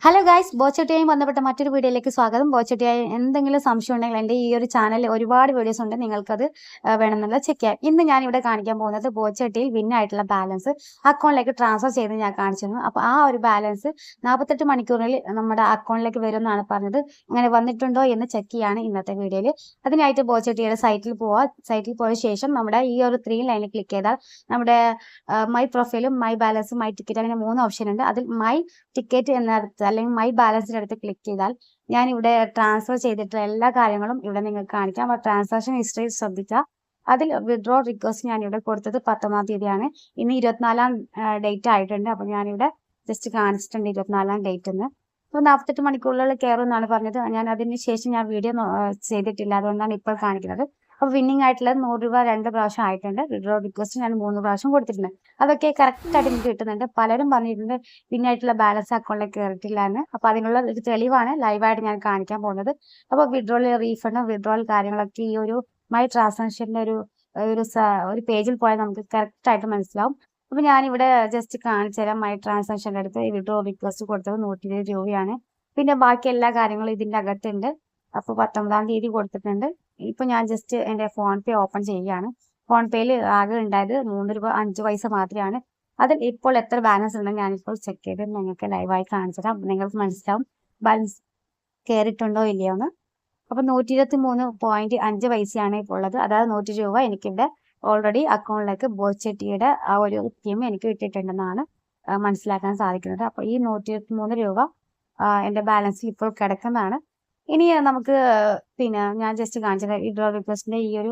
Hello guys, ബോച്ചട്ടിയായി ബന്ധപ്പെട്ട മറ്റൊരു വീഡിയോയിലേക്ക് സ്വാഗതം. ബോച്ചട്ടിയായി എന്തെങ്കിലും സംശയം ഉണ്ടെങ്കിൽ എൻ്റെ ഈ ഒരു ചാനലിൽ ഒരുപാട് വീഡിയോസ് ഉണ്ട്, നിങ്ങൾക്കത് വേണമെന്നുള്ളത് ചെക്ക് ചെയ്യാം. ഇന്ന് ഞാൻ ഇവിടെ കാണിക്കാൻ പോകുന്നത് ബോച്ചട്ടിയിൽ വിന്നായിട്ടുള്ള ബാലൻസ് അക്കൗണ്ടിലേക്ക് ട്രാൻസ്ഫർ ചെയ്ത് ഞാൻ കാണിച്ചിരുന്നു. അപ്പോൾ ആ ഒരു ബാലൻസ് 48 മണിക്കൂറിൽ നമ്മുടെ അക്കൗണ്ടിലേക്ക് വരുമെന്നാണ് പറഞ്ഞത്. അങ്ങനെ വന്നിട്ടുണ്ടോ എന്ന് ചെക്ക് ചെയ്യാണ് ഇന്നത്തെ വീഡിയോയിൽ. അതിനായിട്ട് ബോച്ചട്ടിയുടെ സൈറ്റിൽ പോവുക. സൈറ്റിൽ പോയ ശേഷം നമ്മുടെ ഈ ഒരു 3 ലൈനിൽ ക്ലിക്ക് ചെയ്താൽ നമ്മുടെ മൈ പ്രൊഫൈലും മൈ ബാലൻസും മൈ ടിക്കറ്റ് അങ്ങനെ 3 ഓപ്ഷൻ ഉണ്ട്. അതിൽ മൈ ടിക്കറ്റ് എന്നടുത്ത് അല്ലെങ്കിൽ മൈ ബാലൻസിൻ്റെ അടുത്ത് ക്ലിക്ക് ചെയ്താൽ ഞാൻ ഇവിടെ ട്രാൻസ്ഫർ ചെയ്തിട്ടുള്ള എല്ലാ കാര്യങ്ങളും ഇവിടെ നിങ്ങൾക്ക് കാണിക്കാം. അപ്പോൾ ട്രാൻസാക്ഷൻ ഹിസ്റ്ററി ശ്രദ്ധിച്ചാൽ അതിൽ വിഡ്രോ റിക്വസ്റ്റ് ഞാൻ ഇവിടെ കൊടുത്തത് 19-ാം തീയതിയാണ്. ഇന്ന് 24-ാം ഡേറ്റ് ആയിട്ടുണ്ട്. അപ്പോൾ ഞാനിവിടെ ജസ്റ്റ് കാണിച്ചിട്ടുണ്ട് 24-ാം ഡേറ്റ് എന്ന്. അപ്പോൾ 48 മണിക്കൂറുകളിൽ കയറും എന്നാണ് പറഞ്ഞത്. ഞാൻ അതിന് ശേഷം ഞാൻ വീഡിയോ ചെയ്തിട്ടില്ല, അതുകൊണ്ടാണ് ഇപ്പോൾ കാണിക്കുന്നത്. അപ്പോൾ വിന്നിംഗ് ആയിട്ടുള്ളത് 100 രൂപ 2 പ്രാവശ്യം ആയിട്ടുണ്ട്. വിഡ്രോ റിക്വസ്റ്റ് ഞാൻ 3 പ്രാവശ്യം കൊടുത്തിട്ടുണ്ട്. അതൊക്കെ കറക്റ്റായിട്ട് എനിക്ക് കിട്ടുന്നുണ്ട്. പലരും പറഞ്ഞിട്ടുണ്ട് വിന്നായിട്ടുള്ള ബാലൻസ് അക്കൗണ്ടിലേക്ക് കയറിയിട്ടില്ല എന്ന്. അപ്പോൾ അതിനുള്ള ഒരു തെളിവാണ് ലൈവായിട്ട് ഞാൻ കാണിക്കാൻ പോകുന്നത്. അപ്പോൾ വിഡ്രോൾ റീഫണ്ടും വിഡ്രോൾ കാര്യങ്ങളൊക്കെ ഈ ഒരു മൈ ട്രാൻസാക്ഷൻ്റെ ഒരു പേജിൽ പോയാൽ നമുക്ക് കറക്റ്റായിട്ട് മനസ്സിലാവും. അപ്പോൾ ഞാനിവിടെ ജസ്റ്റ് കാണിച്ചു തരാം. മൈ ട്രാൻസാക്ഷൻ്റെ അടുത്ത് വിഡ്രോ റിക്വസ്റ്റ് കൊടുത്തത് 120 രൂപയാണ്. പിന്നെ ബാക്കി എല്ലാ കാര്യങ്ങളും ഇതിൻ്റെ അകത്തുണ്ട്. അപ്പോൾ 19-ാം തീയതി കൊടുത്തിട്ടുണ്ട്. ഇപ്പോൾ ഞാൻ ജസ്റ്റ് എൻ്റെ ഫോൺ പേ ഓപ്പൺ ചെയ്യുകയാണ്. ഫോൺ പേയിൽ ആകെ ഉണ്ടായത് 3 രൂപ 5 പൈസ മാത്രമാണ്. അതിൽ ഇപ്പോൾ എത്ര ബാലൻസ് ഉണ്ടെന്ന് ഞാനിപ്പോൾ ചെക്ക് ചെയ്ത് നിങ്ങൾക്ക് ലൈവായി കാണിച്ചു തരാം. നിങ്ങൾക്ക് മനസ്സിലാവും ബാലൻസ് കയറിയിട്ടുണ്ടോ ഇല്ലയോ എന്ന്. അപ്പോൾ 123.5 പൈസയാണ് ഇപ്പോൾ ഉള്ളത്. അതായത് 100 രൂപ എനിക്കിവിടെ ഓൾറെഡി അക്കൗണ്ടിലേക്ക് ബോച്ചട്ടിയുടെ ആ ഒരു സ്കീം എനിക്ക് കിട്ടിയിട്ടുണ്ടെന്നാണ് മനസ്സിലാക്കാൻ സാധിക്കുന്നത്. അപ്പോൾ ഈ 123 രൂപ എൻ്റെ ബാലൻസിൽ ഇപ്പോൾ കിടക്കുന്നതാണ്. ഇനി നമുക്ക് പിന്നെ ഞാൻ ജസ്റ്റ് കാണിച്ചത് വിഡ്രോ റിക്വസ്റ്റിൻ്റെ ഈ ഒരു